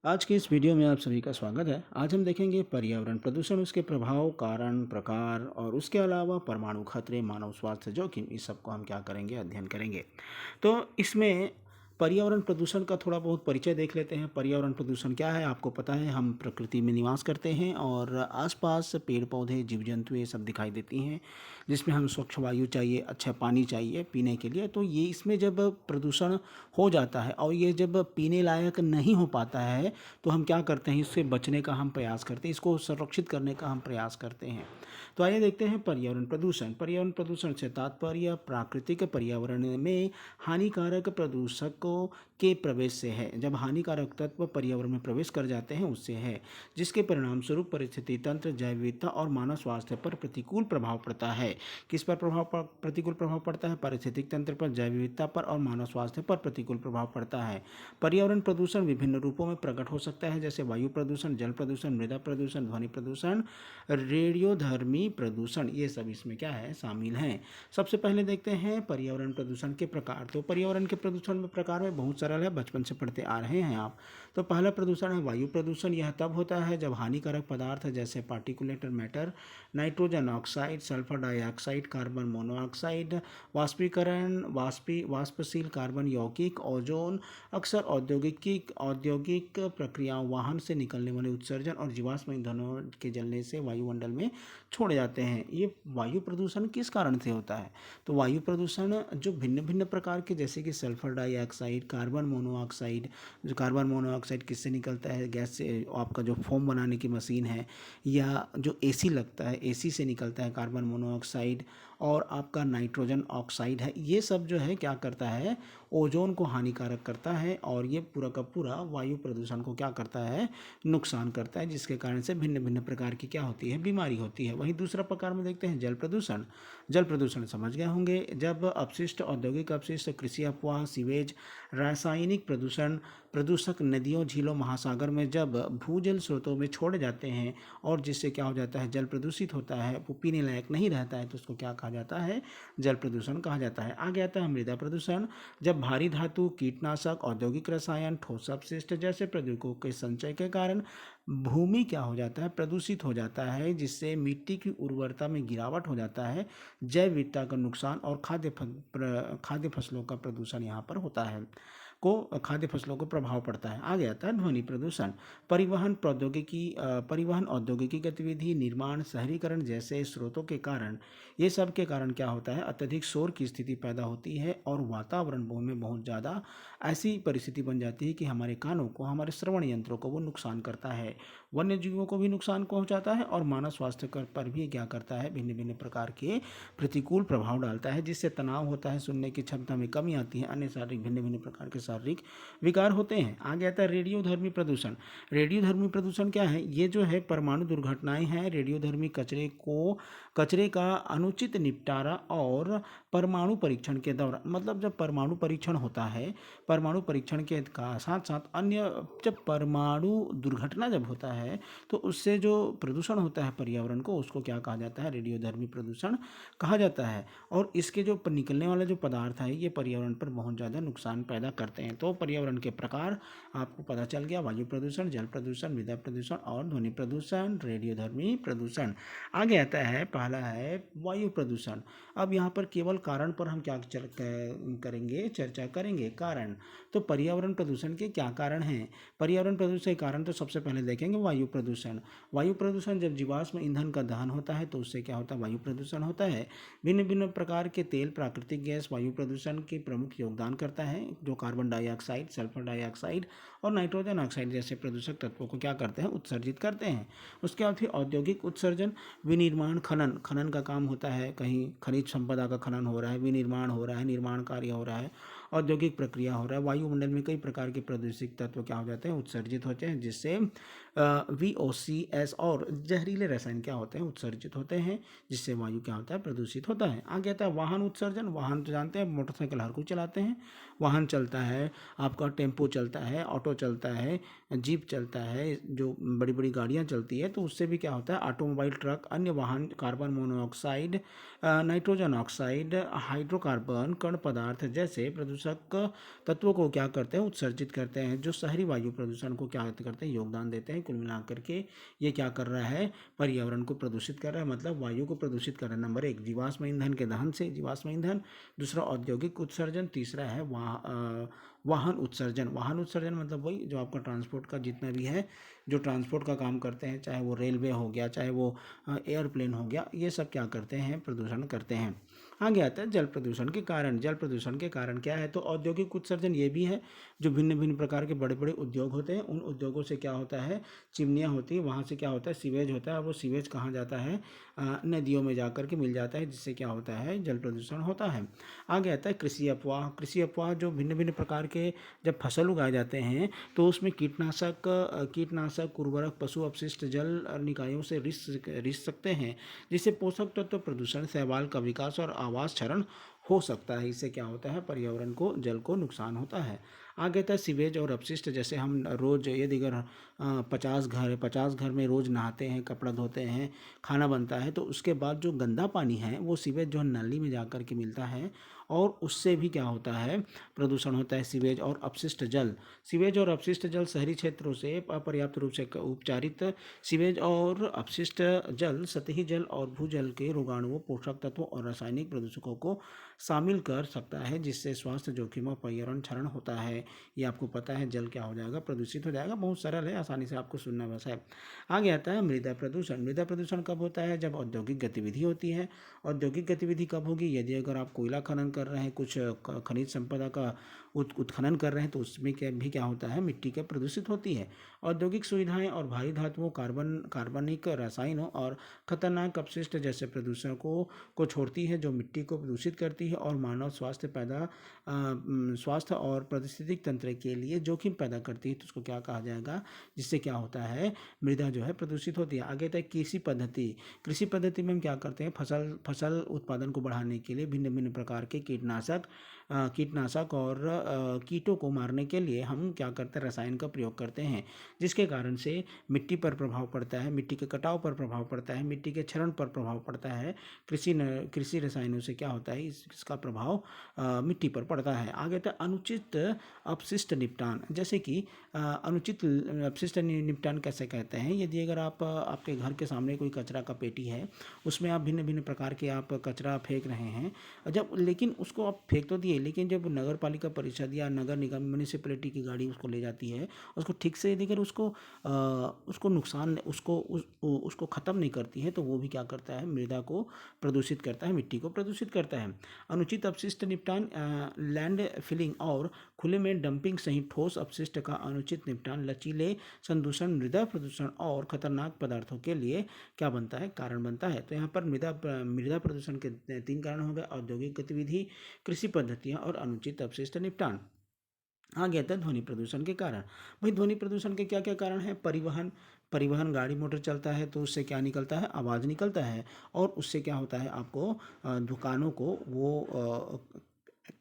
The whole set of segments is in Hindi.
आज की इस वीडियो में आप सभी का स्वागत है। आज हम देखेंगे पर्यावरण प्रदूषण, उसके प्रभाव, कारण, प्रकार और उसके अलावा परमाणु खतरे, मानव स्वास्थ्य जोखिम, इस सब को हम क्या करेंगे, अध्ययन करेंगे। तो इसमें पर्यावरण प्रदूषण का थोड़ा बहुत परिचय देख लेते हैं। पर्यावरण प्रदूषण क्या है, आपको पता है हम प्रकृति में निवास करते हैं और आसपास पेड़ पौधे, जीव जंतु ये सब दिखाई देती हैं, जिसमें हम स्वच्छ वायु चाहिए, अच्छा पानी चाहिए पीने के लिए। तो ये इसमें जब प्रदूषण हो जाता है और ये जब पीने लायक नहीं हो पाता है तो हम क्या करते हैं, इससे बचने का हम प्रयास करते हैं, इसको संरक्षित करने का हम प्रयास करते हैं। तो आइए देखते हैं पर्यावरण प्रदूषण। पर्यावरण प्रदूषण से तात्पर्य प्राकृतिक पर्यावरण में हानिकारक प्रदूषकों के प्रवेश से है। जब हानिकारक तत्व पर्यावरण में प्रवेश कर जाते हैं उससे है, जिसके परिणाम स्वरूप परिस्थिति तंत्र, जैव विविधता और मानव स्वास्थ्य पर प्रतिकूल प्रभाव पड़ता है। किस पर प्रतिकूल प्रभाव पड़ता है? पारिस्थितिक तंत्र पर, जैव विविधता पर और मानव स्वास्थ्य पर प्रतिकूल प्रभाव पड़ता है। पर्यावरण प्रदूषण विभिन्न रूपों में प्रकट हो सकता है, जैसे वायु प्रदूषण, जल प्रदूषण, मृदा प्रदूषण, ध्वनि प्रदूषण, रेडियोधर्मी प्रदूषण, ये सब इसमें क्या है, शामिल हैं। सबसे पहले देखते हैं पर्यावरण प्रदूषण के प्रकार। तो पर्यावरण के प्रदूषण में प्रकार में बहुत सरल है, बचपन से पढ़ते आ रहे हैं आप। तो पहला प्रदूषण है वायु प्रदूषण। यह तब होता है जब हानिकारक पदार्थ जैसे particulate matter, nitrogen oxide, sulphur dioxide, carbon monoxide, वाष्पशील कार्बन यौगिक, ओजोन, अक्सर औद्योगिक प्रक्रियाओं, वाहन से निकलने वाले उत्सर्जन और जीवाश्म ईंधनों के जलने से वायुमंडल में छोड़े जाते हैं। ये वायु प्रदूषण किस कारण से होता है? तो वायु प्रदूषण जो भिन्न भिन्न प्रकार के, जैसे कि सल्फर डाइऑक्साइड, कार्बन मोनोऑक्साइड, जो कार्बन मोनोऑक्साइड किससे निकलता है? गैस से, आपका जो फोम बनाने की मशीन है या जो एसी लगता है, एसी से निकलता है कार्बन मोनोऑक्साइड। और आपका नाइट्रोजन ऑक्साइड है, ये सब जो है क्या करता है, ओजोन को हानिकारक करता है और ये पूरा का पूरा वायु प्रदूषण को क्या करता है, नुकसान करता है, जिसके कारण से भिन्न भिन्न प्रकार की क्या होती है, बीमारी होती है। वहीं दूसरा प्रकार में देखते हैं जल प्रदूषण। जल प्रदूषण समझ गए होंगे, जब अपशिष्ट, औद्योगिक अपशिष्ट, कृषि अपवाह, सीवेज, रासायनिक प्रदूषक नदियों, झीलों, महासागर में जब भूजल स्रोतों में छोड़े जाते हैं और जिससे क्या हो जाता है, जल प्रदूषित होता है, वो पीने लायक नहीं रहता है, तो उसको क्या कहा जाता है, जल प्रदूषण कहा जाता है। आगे आता है मृदा प्रदूषण। जब भारी धातु, कीटनाशक, औद्योगिक रसायन, ठोस अपशिष्ट जैसे प्रौद्योगिकों के संचय के कारण भूमि क्या हो जाता है, प्रदूषित हो जाता है, जिससे मिट्टी की उर्वरता में गिरावट हो जाता है, जैव विविधता का नुकसान और खाद्य फसलों का प्रदूषण यहाँ पर होता है, खाद्य फसलों को प्रभाव पड़ता है। आगे आता है ध्वनि प्रदूषण। परिवहन, औद्योगिकी गतिविधि, निर्माण, शहरीकरण जैसे स्रोतों के कारण, ये सब के कारण क्या होता है, अत्यधिक शोर की स्थिति पैदा होती है और वातावरण में बहुत ज़्यादा ऐसी परिस्थिति बन जाती है कि हमारे कानों को, हमारे श्रवण यंत्रों को वो नुकसान करता है, वन्य जीवों को भी नुकसान पहुंचाता है और मानव स्वास्थ्य पर भी क्या करता है, भिन्न भिन्न प्रकार के प्रतिकूल प्रभाव डालता है, जिससे तनाव होता है, सुनने की क्षमता में कमी आती है, अन्य शारीरिक भिन्न भिन्न प्रकार के शारीरिक विकार होते हैं। आगे आता है रेडियोधर्मी प्रदूषण। रेडियोधर्मी प्रदूषण क्या है? ये जो है परमाणु दुर्घटनाएं हैं, रेडियोधर्मी कचरे का अनुचित निपटारा और परमाणु परीक्षण के दौरान, मतलब जब परमाणु परीक्षण होता है, परमाणु परीक्षण के साथ साथ अन्य, जब परमाणु दुर्घटना जब होता है तो उससे जो प्रदूषण होता है पर्यावरण को, उसको क्या कहा जाता है, रेडियोधर्मी प्रदूषण कहा जाता है। और इसके जो निकलने वाला जो पदार्थ है, ये पर्यावरण पर बहुत ज़्यादा नुकसान पैदा करते हैं। तो पर्यावरण के प्रकार आपको पता चल गया, वायु प्रदूषण, जल प्रदूषण, मृदा प्रदूषण और ध्वनि प्रदूषण, रेडियोधर्मी प्रदूषण। आगे आता है, पहला है वायु प्रदूषण। अब यहाँ पर केवल कारण पर हम क्या चर्चा करेंगे, कारण। तो पर्यावरण प्रदूषण के क्या कारण हैं? पर्यावरण प्रदूषण के कारण तो सबसे पहले देखेंगे वायु प्रदूषण। वायु प्रदूषण, जब जीवाश्म ईंधन का दहन होता है तो उससे क्या होता है, वायु प्रदूषण होता है। भिन्न भिन्न प्रकार के तेल, प्राकृतिक गैस वायु प्रदूषण के प्रमुख योगदान करता है, जो कार्बन डाइऑक्साइड, सल्फर डाइऑक्साइड और नाइट्रोजन ऑक्साइड जैसे प्रदूषक तत्वों को क्या करते हैं, उत्सर्जित करते हैं। उसके बाद फिर औद्योगिक उत्सर्जन, विनिर्माण, खनन का काम होता है, कहीं खनिज संपदा का खनन हो रहा है, विनिर्माण हो रहा है, निर्माण कार्य हो रहा है, औद्योगिक प्रक्रिया हो रहा है, वायुमंडल में कई प्रकार के प्रदूषित तत्व क्या हो जाते हैं, उत्सर्जित होते हैं, जिससे VOCs और जहरीले रसायन क्या होते हैं, उत्सर्जित होते हैं, जिससे वायु क्या होता है, प्रदूषित होता है। आगे आता है वाहन उत्सर्जन। वाहन तो जानते हैं, मोटरसाइकिल हर कोई चलाते हैं, वाहन चलता है, आपका टेम्पो चलता है, ऑटो चलता है, जीप चलता है, जो बड़ी बड़ी गाड़ियाँ चलती है, तो उससे भी क्या होता है, ऑटोमोबाइल, ट्रक, अन्य वाहन, carbon monoxide, nitrogen oxide, hydrocarbon, कण पदार्थ जैसे प्रदूषक प्रदूषक तत्वों को क्या करते हैं, उत्सर्जित करते हैं, जो शहरी वायु प्रदूषण को क्या करते हैं, योगदान देते हैं। कुल मिलाकर के ये क्या कर रहा है, पर्यावरण को प्रदूषित कर रहा है, मतलब वायु को प्रदूषित कर रहा है। नंबर 1 जीवाश्म ईंधन के दहन से, जीवाश्म ईंधन। दूसरा औद्योगिक उत्सर्जन। तीसरा है वाहन उत्सर्जन। वाहन उत्सर्जन मतलब वही जो आपका ट्रांसपोर्ट का जितना भी है, जो ट्रांसपोर्ट का काम करते हैं, चाहे वो रेलवे हो गया, चाहे वो एयरप्लेन हो गया, ये सब क्या करते हैं, प्रदूषण करते हैं। आगे आता है जल प्रदूषण के कारण। जल प्रदूषण के कारण क्या है, तो औद्योगिक उत्सर्जन ये भी है। जो भिन्न भिन्न प्रकार के बड़े बड़े उद्योग होते हैं, उन उद्योगों से क्या होता है, चिमनियाँ होती हैं, वहाँ से क्या होता है, सीवेज होता है। और वो सीवेज कहाँ जाता है, नदियों में जा कर के मिल जाता है, जिससे क्या होता है, जल प्रदूषण होता है। आगे आता है कृषि अपवाह। कृषि अपवाह जो भिन्न भिन्न प्रकार के जब फसल उगाए जाते हैं, तो उसमें कीटनाशक उर्वरक पशु अपशिष्ट जल निकायों से रिस सकते हैं, जिससे पोषक तत्व प्रदूषण, शैवाल का विकास और आवास क्षरण हो सकता है। इससे क्या होता है, पर्यावरण को, जल को नुकसान होता है। आगे आता है सीवेज और अपशिष्ट। जैसे हम रोज़ यदि अगर 50 घर में रोज़ नहाते हैं, कपड़ा धोते हैं, खाना बनता है, तो उसके बाद जो गंदा पानी है वो सीवेज जो है नाली में जा कर के मिलता है, और उससे भी क्या होता है, प्रदूषण होता है। सीवेज और अपशिष्ट जल। सीवेज और अपशिष्ट जल शहरी क्षेत्रों से अपर्याप्त रूप से उपचारित सीवेज और अपशिष्ट जल सतही जल और भूजल के रोगाणुओं, पोषक तत्वों और रासायनिक प्रदूषकों को शामिल कर सकता है, जिससे स्वास्थ्य जोखिम और पर्यावरण क्षरण होता है। ये आपको पता है, जल क्या हो जाएगा, प्रदूषित हो जाएगा। बहुत सरल है, आसानी से आपको सुनना बस है। आगे आता है मृदा प्रदूषण। मृदा प्रदूषण कब होता है, जब औद्योगिक गतिविधि होती है। औद्योगिक गतिविधि कब होगी, यदि अगर आप कोयला खनन कर रहे हैं, कुछ खनिज संपदा का उत्खनन कर रहे हैं, तो उसमें क्या होता है, मिट्टी का प्रदूषित होती है। औद्योगिक सुविधाएं और भारी धातुओं, कार्बनिक रसायनों और खतरनाक अपशिष्ट जैसे प्रदूषण को छोड़ती है, जो मिट्टी को प्रदूषित करती है और मानव स्वास्थ्य और पारिस्थितिक तंत्र के लिए जोखिम पैदा करती है। तो उसको क्या कहा जाएगा, जिससे क्या होता है, मृदा जो है प्रदूषित होती है। आगे तक कृषि पद्धति। कृषि पद्धति में हम क्या करते हैं, फसल उत्पादन को बढ़ाने के लिए भिन्न भिन्न प्रकार के कीटनाशक और कीटों को मारने के लिए हम क्या करते हैं, रसायन का प्रयोग करते हैं, जिसके कारण से मिट्टी पर प्रभाव पड़ता है, मिट्टी के कटाव पर प्रभाव पड़ता है, मिट्टी के क्षरण पर प्रभाव पड़ता है। कृषि रसायनों से क्या होता है, इसका प्रभाव मिट्टी पर पड़ता है। आगे तक अनुचित अपशिष्ट निपटान। जैसे कि अनुचित अपशिष्ट निपटान कैसे कहते हैं, यदि अगर आपके घर के सामने कोई कचरा का पेटी है, उसमें आप भिन्न भिन्न प्रकार के आप कचरा फेंक रहे हैं, लेकिन उसको आप फेंक तो दिए, लेकिन जब नगर पालिका परिषद या नगर निगम म्यूनिसिपैलिटी की गाड़ी उसको ले जाती है, उसको ठीक से यदि अगर उसको ख़त्म नहीं करती है, तो वो भी क्या करता है, मृदा को प्रदूषित करता है, मिट्टी को प्रदूषित करता है। अनुचित अपशिष्ट निपटान, लैंड फिलिंग और खुले में डंपिंग सहित ठोस अपशिष्ट का अनुचित निपटान लचीले संदूषण, मृदा प्रदूषण और खतरनाक पदार्थों के लिए क्या बनता है, कारण बनता है। तो यहाँ पर मृदा प्रदूषण के 3 कारण हो गए, औद्योगिक गतिविधि, कृषि पद्धतियाँ और अनुचित अपशिष्ट निपटान। आगे आता है ध्वनि प्रदूषण के कारण। भाई ध्वनि प्रदूषण के क्या क्या कारण है, परिवहन गाड़ी मोटर चलता है, तो उससे क्या निकलता है, आवाज़ निकलता है, और उससे क्या होता है, आपको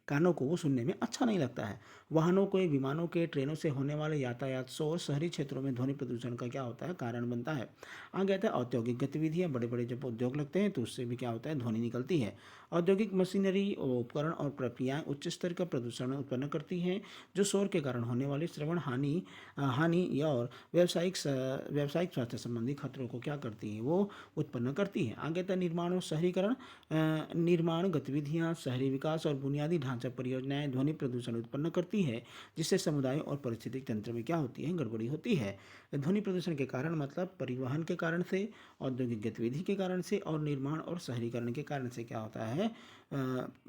कानों को वो सुनने में अच्छा नहीं लगता है। वाहनों के, विमानों के, ट्रेनों से होने वाले यातायात शोर शहरी क्षेत्रों में ध्वनि प्रदूषण का क्या होता है, कारण बनता है। आगे आता है औद्योगिक गतिविधियाँ। बड़े बड़े जब उद्योग लगते हैं, तो उससे भी क्या होता है, ध्वनि निकलती है। औद्योगिक मशीनरी, उपकरण और प्रक्रियाएं उच्च स्तर का प्रदूषण उत्पन्न करती हैं, जो शोर के कारण होने वाली श्रवण हानि और व्यावसायिक स्वास्थ्य संबंधी खतरों को क्या करती है, वो उत्पन्न करती है। आगे आता है निर्माण और शहरीकरण। निर्माण गतिविधियाँ, शहरी विकास और बुनियादी ढांचा परियोजनाएं ध्वनि प्रदूषण उत्पन्न करती है, जिससे समुदायों और पारिस्थितिक तंत्र में क्या होती है, गड़बड़ी होती है। ध्वनि प्रदूषण के कारण मतलब परिवहन के कारण से, औद्योगिक गतिविधि के कारण से और निर्माण और शहरीकरण के कारण से क्या होता है,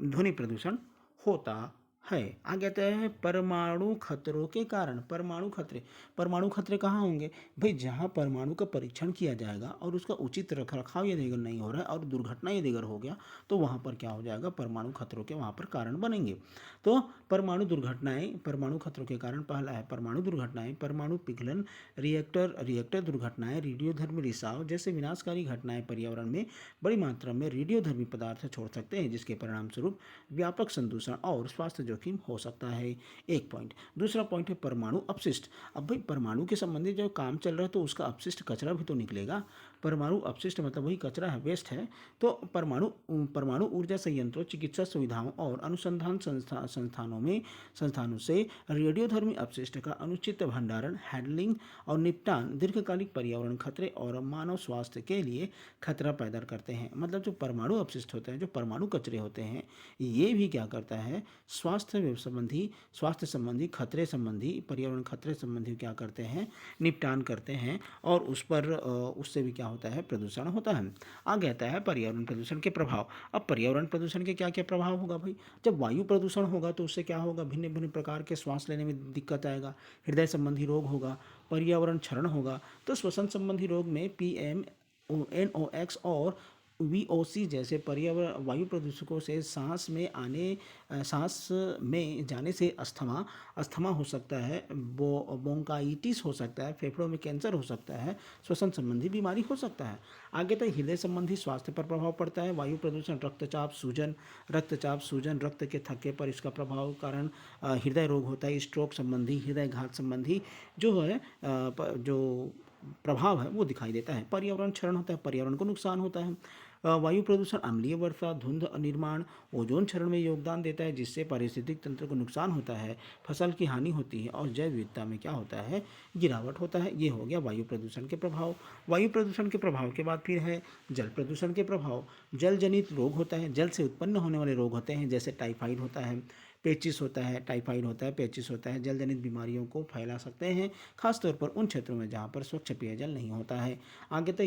ध्वनि प्रदूषण होता है। आगे आता है परमाणु खतरों के कारण। परमाणु खतरे कहाँ होंगे, भाई जहाँ परमाणु का परीक्षण किया जाएगा और उसका उचित रखरखाव यदि अगर नहीं हो रहा है और दुर्घटना यदि अगर हो गया, तो वहाँ पर क्या हो जाएगा, परमाणु खतरों के वहाँ पर कारण बनेंगे। तो परमाणु खतरों के कारण पहला है परमाणु दुर्घटनाएं, परमाणु पिघलन, रिएक्टर दुर्घटनाएं, रेडियोधर्मी रिसाव जैसे विनाशकारी घटनाएं पर्यावरण में बड़ी मात्रा में रेडियोधर्मी पदार्थ छोड़ सकते हैं, जिसके परिणाम स्वरूप व्यापक संदूषण और स्वास्थ्य जोखिम हो सकता है। एक पॉइंट। दूसरा पॉइंट है परमाणु अपशिष्ट। अब भाई परमाणु के संबंधित जो काम चल रहा है तो उसका अपशिष्ट कचरा भी तो निकलेगा। परमाणु अपशिष्ट मतलब वही कचरा है, वेस्ट है। तो परमाणु ऊर्जा संयंत्रों, चिकित्सा सुविधाओं और अनुसंधान संस्थानों से रेडियोधर्मी अपशिष्ट का अनुचित भंडारण, हैंडलिंग और निपटान दीर्घकालिक पर्यावरण खतरे और मानव स्वास्थ्य के लिए खतरा पैदा करते हैं। मतलब जो परमाणु अपशिष्ट होते हैं, जो परमाणु कचरे होते हैं, ये भी क्या करता है, स्वास्थ्य संबंधी खतरे संबंधी, पर्यावरण खतरे संबंधी क्या करते हैं, निपटान करते हैं और उससे भी क्या होता है, प्रदूषण होता है। आगे आता है पर्यावरण प्रदूषण के प्रभाव। अब पर्यावरण प्रदूषण के क्या क्या प्रभाव होगा भाई। जब वायु प्रदूषण होगा तो उससे क्या होगा, भिन्न भिन्न प्रकार के श्वास लेने में दिक्कत आएगा, हृदय संबंधी रोग होगा, पर्यावरण क्षरण होगा। तो श्वसन संबंधी रोग में NOx और VOC जैसे पर्यावरण वायु प्रदूषकों से सांस में जाने से अस्थमा हो सकता है, बोंकाइटिस हो सकता है, फेफड़ों में कैंसर हो सकता है, श्वसन संबंधी बीमारी हो सकता है। आगे तक हृदय संबंधी स्वास्थ्य पर प्रभाव पड़ता है। वायु प्रदूषण रक्तचाप सूजन, रक्त के थक्के पर इसका प्रभाव कारण हृदय रोग होता है, स्ट्रोक संबंधी, हृदयघात संबंधी जो है जो प्रभाव है वो दिखाई देता है। पर्यावरण क्षरण होता है, पर्यावरण को नुकसान होता है। वायु प्रदूषण अम्लीय वर्षा, धुंध निर्माण, ओजोन क्षरण में योगदान देता है, जिससे पारिस्थितिक तंत्र को नुकसान होता है, फसल की हानि होती है और जैव विविधता में क्या होता है, गिरावट होता है। ये हो गया वायु प्रदूषण के प्रभाव। वायु प्रदूषण के प्रभाव के बाद फिर है जल प्रदूषण के प्रभाव। जल जनित रोग होता है, जल से उत्पन्न होने वाले रोग होते हैं, जैसे टाइफाइड होता है, पेचिस होता है, टाइफाइड होता है, पेचिस होता है, जल जनित बीमारियों को फैला सकते हैं, खासतौर पर उन क्षेत्रों में जहाँ पर स्वच्छ पेयजल नहीं होता है। आगे तक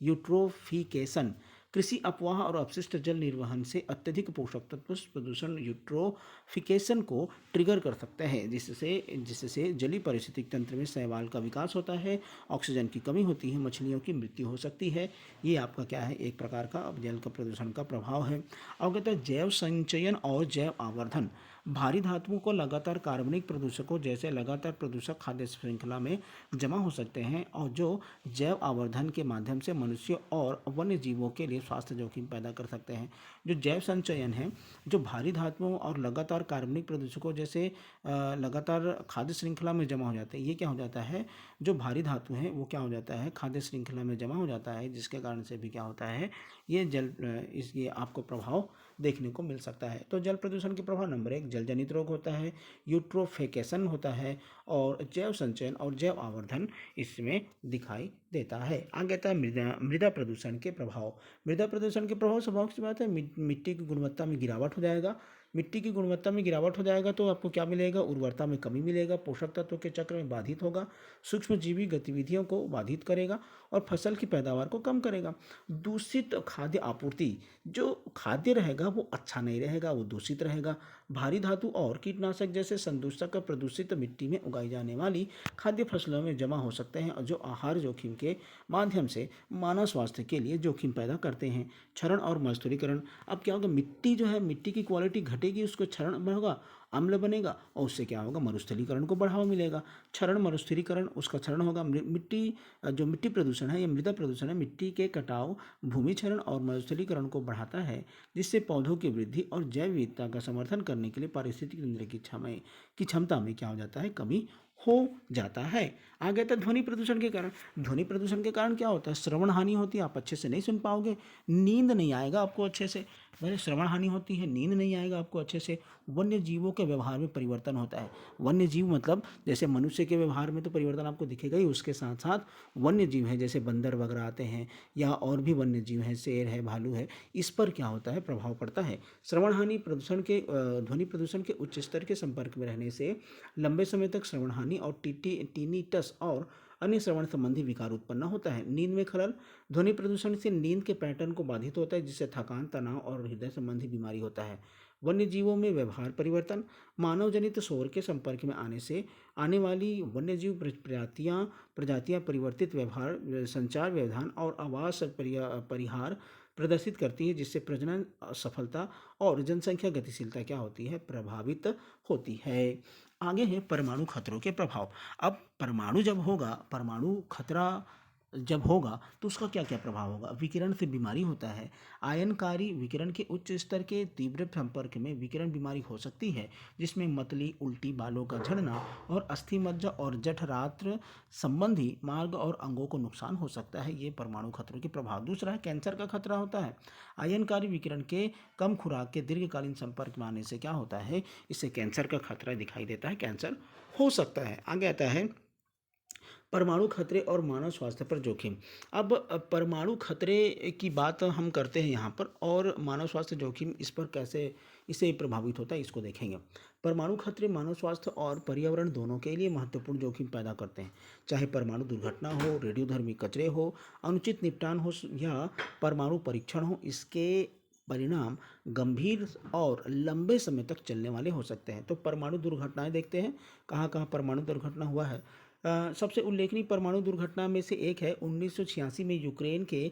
यूट्रोफिकेशन, कृषि अपवाह और अपशिष्ट जल निर्वहन से अत्यधिक पोषक तत्व प्रदूषण यूट्रोफिकेशन को ट्रिगर कर सकते हैं, जिससे जलीय पारिस्थितिक तंत्र में शैवाल का विकास होता है, ऑक्सीजन की कमी होती है, मछलियों की मृत्यु हो सकती है। ये आपका क्या है, एक प्रकार का अब जल का प्रदूषण का प्रभाव है। अवगत है जैव संचयन और जैव आवर्धन। भारी धातुओं को लगातार कार्बनिक प्रदूषकों जैसे लगातार प्रदूषक खाद्य श्रृंखला में जमा हो सकते हैं और जो जैव आवर्धन के माध्यम से मनुष्यों और वन्य जीवों के लिए स्वास्थ्य जोखिम पैदा कर सकते हैं। जो जैव संचयन है, जो भारी धातुओं और लगातार कार्बनिक प्रदूषकों जैसे लगातार खाद्य श्रृंखला में जमा हो जाते हैं। ये क्या हो जाता है, जो भारी धातु है वो क्या हो जाता है, खाद्य श्रृंखला में जमा हो जाता है, जिसके कारण से भी क्या होता है, ये आपको प्रभाव देखने को मिल सकता है। तो जल प्रदूषण के प्रभाव नंबर 1 जल जनित रोग होता है, यूट्रोफिकेशन होता है और जैव संचयन और जैव आवर्धन इसमें दिखाई देता है। आगे आता है मृदा प्रदूषण के प्रभाव। मृदा प्रदूषण के प्रभाव स्वाभाविक सी बात है, मिट्टी की गुणवत्ता में गिरावट हो जाएगा। मिट्टी की गुणवत्ता में गिरावट हो जाएगा तो आपको क्या मिलेगा, उर्वरता में कमी मिलेगा, पोषक तत्वों के चक्र में बाधित होगा, सूक्ष्म जीवी गतिविधियों को बाधित करेगा और फसल की पैदावार को कम करेगा। दूषित खाद्य आपूर्ति, जो खाद्य रहेगा वो अच्छा नहीं रहेगा, वो दूषित रहेगा। भारी धातु और कीटनाशक जैसे संदूषक प्रदूषित मिट्टी में उगाई जाने वाली खाद्य फसलों में जमा हो सकते हैं और जो आहार जोखिम के माध्यम से मानव स्वास्थ्य के लिए जोखिम पैदा करते हैं। क्षरण और मजदूरीकरण। अब क्या होगा, मिट्टी जो है, मिट्टी की क्वालिटी घटेगी, उसको क्षरण में होगा, अम्ल बनेगा और उससे क्या होगा, मरुस्थलीकरण को बढ़ावा मिलेगा। क्षरण मरुस्थलीकरण, उसका क्षरण होगा। जो मिट्टी प्रदूषण है, ये मृदा प्रदूषण है, मिट्टी के कटाव, भूमि क्षरण और मरुस्थलीकरण को बढ़ाता है, जिससे पौधों की वृद्धि और जैव विविधता का समर्थन करने के लिए पारिस्थितिक तंत्र की क्षमता में क्या हो जाता है, कमी हो जाता है। आगे तक ध्वनि प्रदूषण के कारण। ध्वनि प्रदूषण के कारण क्या होता है, श्रवण हानि होती है, आप अच्छे से नहीं सुन पाओगे, नींद नहीं आएगा आपको अच्छे से। पहले श्रवण हानि होती है, नींद नहीं आएगा आपको अच्छे से। वन्य जीवों के व्यवहार में परिवर्तन होता है। वन्य जीव मतलब जैसे मनुष्य के व्यवहार में तो परिवर्तन आपको दिखेगा ही, उसके साथ साथ वन्य जीव है जैसे बंदर वगैरह आते हैं या और भी वन्य जीव हैं, शेर है, भालू है, इस पर क्या होता है, प्रभाव पड़ता है। श्रवण हानि ध्वनि प्रदूषण के उच्च स्तर के संपर्क में रहने से लंबे समय तक श्रवण हानि और टिनिटस और अन्य श्रवण संबंधी विकार उत्पन्न होता है। नींद में खलल। ध्वनि प्रदूषण से नींद के पैटर्न को बाधित होता है, जिससे थकान, तनाव और हृदय संबंधी बीमारी होता है। वन्य जीवों में व्यवहार परिवर्तन। मानव जनित शोर के संपर्क में आने से आने वाली वन्य जीव प्रजातियां परिवर्तित व्यवहार, संचार व्यवधान और आवास परिहार प्रदर्शित करती है, जिससे प्रजनन सफलता और जनसंख्या गतिशीलता क्या होती है, प्रभावित होती है। आगे है परमाणु खतरों के प्रभाव। अब परमाणु जब होगा, परमाणु खतरा जब होगा तो उसका क्या क्या प्रभाव होगा। विकिरण से बीमारी होता है। आयनकारी विकिरण के उच्च स्तर के तीव्र संपर्क में विकिरण बीमारी हो सकती है, जिसमें मतली, उल्टी, बालों का झड़ना और अस्थि मज्जा और जठरांत्र संबंधी मार्ग और अंगों को नुकसान हो सकता है। ये परमाणु खतरों के प्रभाव। दूसरा है कैंसर का खतरा होता है। आयनकारी विकिरण के कम खुराक के दीर्घकालीन संपर्क में आने से क्या होता है, इससे कैंसर का खतरा दिखाई देता है, कैंसर हो सकता है। आगे आता है परमाणु खतरे और मानव स्वास्थ्य पर जोखिम। अब परमाणु खतरे की बात हम करते हैं यहाँ पर, और मानव स्वास्थ्य जोखिम इस पर कैसे इससे प्रभावित होता है इसको देखेंगे। परमाणु खतरे मानव स्वास्थ्य और पर्यावरण दोनों के लिए महत्वपूर्ण जोखिम पैदा करते हैं। चाहे परमाणु दुर्घटना हो, रेडियोधर्मी कचरे हो, अनुचित निपटान हो या परमाणु परीक्षण हो, इसके परिणाम गंभीर और लंबे समय तक चलने वाले हो सकते हैं। तो परमाणु दुर्घटनाएं देखते हैं, कहाँ कहाँ परमाणु दुर्घटना हुआ है। सबसे उल्लेखनीय परमाणु दुर्घटना में से एक है 1986 में यूक्रेन के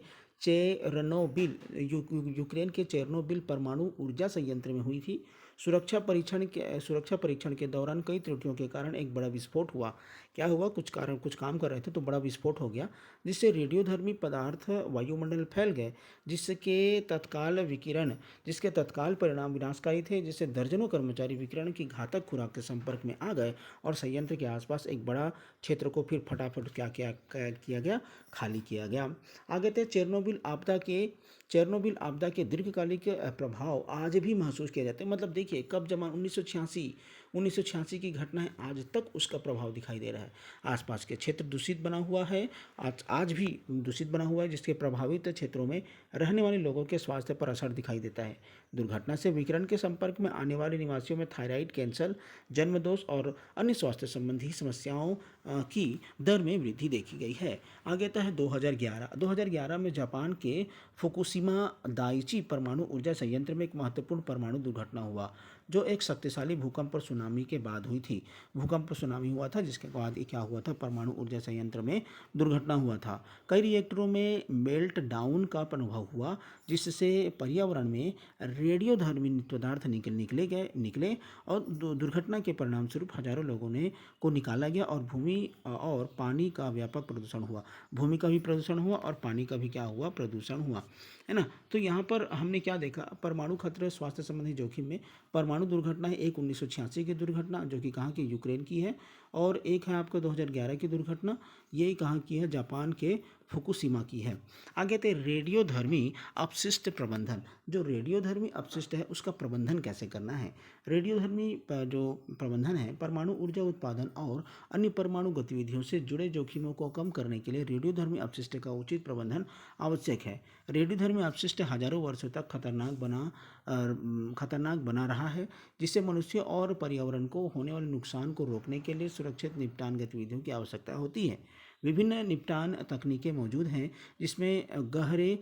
चेरनोबिल परमाणु ऊर्जा संयंत्र में हुई थी। सुरक्षा परीक्षण के दौरान कई त्रुटियों के कारण एक बड़ा विस्फोट हुआ। क्या हुआ, कुछ काम कर रहे थे तो बड़ा विस्फोट हो गया, जिससे रेडियोधर्मी पदार्थ वायुमंडल में फैल गए, जिसके तत्काल परिणाम विनाशकारी थे, जिससे दर्जनों कर्मचारी विकिरण की घातक खुराक के संपर्क में आ गए और संयंत्र के आसपास एक बड़ा क्षेत्र को फिर फटाफट क्या किया गया, खाली किया गया। आगे थे चेरनोबिल आपदा के दीर्घकालिक प्रभाव आज भी महसूस किए जाते हैं। मतलब देखिए कब जमा 1986 की घटना है, आज तक उसका प्रभाव दिखाई दे रहा है। आसपास के क्षेत्र दूषित बना हुआ है, आज भी दूषित बना हुआ है, जिसके प्रभावित क्षेत्रों में रहने वाले लोगों के स्वास्थ्य पर असर दिखाई देता है। दुर्घटना से विकिरण के संपर्क में आने वाले निवासियों में थायराइड कैंसर, जन्मदोष और अन्य स्वास्थ्य संबंधी समस्याओं की दर में वृद्धि देखी गई है। आगे आता है 2011 में जापान के फुकुशिमा दाइची परमाणु ऊर्जा संयंत्र में एक महत्वपूर्ण परमाणु दुर्घटना हुआ, जो एक शक्तिशाली भूकंप और सुनामी के बाद हुई थी। भूकंप सुनामी हुआ था, जिसके बाद क्या हुआ था, परमाणु ऊर्जा संयंत्र में दुर्घटना हुआ था। कई रिएक्टरों में मेल्ट डाउन का अनुभव हुआ, जिससे पर्यावरण में रेडियोधर्मी पदार्थ निकले और दुर्घटना के परिणाम स्वरूप हजारों लोगों को निकाला गया और भूमि और पानी का व्यापक प्रदूषण हुआ। भूमि का भी प्रदूषण हुआ और पानी का भी क्या हुआ, प्रदूषण हुआ, है ना। तो यहाँ पर हमने क्या देखा, परमाणु खतरे स्वास्थ्य संबंधी जोखिम में परमाणु दुर्घटना है। एक 1986 की दुर्घटना जो कि कहाँ की, यूक्रेन की है, और एक है आपको 2011 की दुर्घटना, ये कहाँ की है, जापान के फुकुशिमा की है। आगे थे रेडियोधर्मी अपशिष्ट प्रबंधन। जो रेडियोधर्मी अपशिष्ट है उसका प्रबंधन कैसे करना है। रेडियोधर्मी जो प्रबंधन है, परमाणु ऊर्जा उत्पादन और अन्य परमाणु गतिविधियों से जुड़े जोखिमों को कम करने के लिए रेडियोधर्मी अपशिष्ट का उचित प्रबंधन आवश्यक है। रेडियोधर्मी अपशिष्ट हजारों वर्षों तक खतरनाक बना रहा है, जिससे मनुष्य और पर्यावरण को होने वाले नुकसान को रोकने के लिए सुरक्षित निपटान गतिविधियों की आवश्यकता होती है। विभिन्न निपटान तकनीकें मौजूद हैं, जिसमें गहरे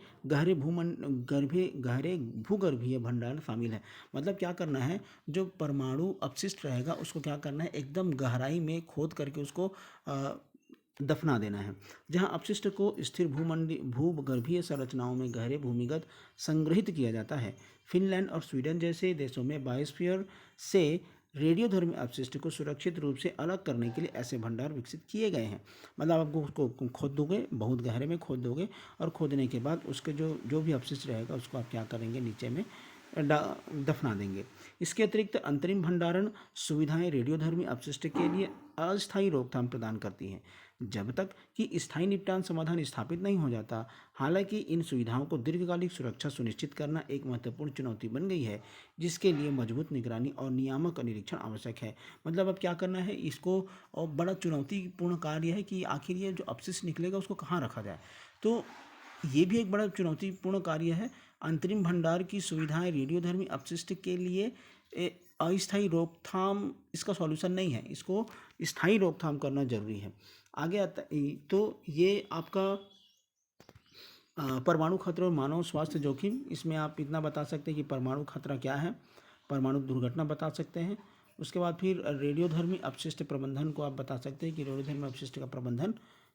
भूगर्भीय भंडारण शामिल है। मतलब क्या करना है, जो परमाणु अपशिष्ट रहेगा उसको क्या करना है, एकदम गहराई में खोद करके उसको दफना देना है, जहां अपशिष्ट को स्थिर भूगर्भीय संरचनाओं में गहरे भूमिगत संग्रहित किया जाता है। फिनलैंड और स्वीडन जैसे देशों में बायोस्फीयर से रेडियोधर्मी अपशिष्ट को सुरक्षित रूप से अलग करने के लिए ऐसे भंडार विकसित किए गए हैं। मतलब आपको उसको खोद दोगे, बहुत गहरे में खोद दोगे, और खोदने के बाद उसके जो भी अपशिष्ट रहेगा उसको आप क्या करेंगे, नीचे में दफना देंगे। इसके अतिरिक्त अंतरिम भंडारण सुविधाएं रेडियोधर्मी अपशिष्ट के लिए अस्थायी रोकथाम प्रदान करती हैं, जब तक कि स्थायी निपटान समाधान स्थापित नहीं हो जाता। हालांकि इन सुविधाओं को दीर्घकालिक सुरक्षा सुनिश्चित करना एक महत्वपूर्ण चुनौती बन गई है, जिसके लिए मजबूत निगरानी और नियामक निरीक्षण आवश्यक है। मतलब अब क्या करना है इसको, और बड़ा चुनौतीपूर्ण कार्य है कि आखिर ये जो अपशिष्ट निकलेगा उसको कहाँ रखा जाए। तो ये भी एक बड़ा चुनौतीपूर्ण कार्य है। अंतरिम भंडार की सुविधाएं रेडियोधर्मी अपशिष्ट के लिए अस्थायी रोकथाम इसका सॉल्यूशन नहीं है, इसको स्थायी रोकथाम करना जरूरी है। आगे आता तो ये आपका परमाणु खतरे और मानव स्वास्थ्य जोखिम, इसमें आप इतना बता सकते हैं कि परमाणु खतरा क्या है, परमाणु दुर्घटना बता सकते हैं। उसके बाद फिर रेडियोधर्मी अपशिष्ट प्रबंधन को आप बता सकते हैं कि रेडियोधर्मी अपशिष्ट का प्रबंधन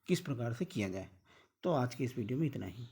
किस प्रकार से किया जाए। तो आज की इस वीडियो में इतना ही।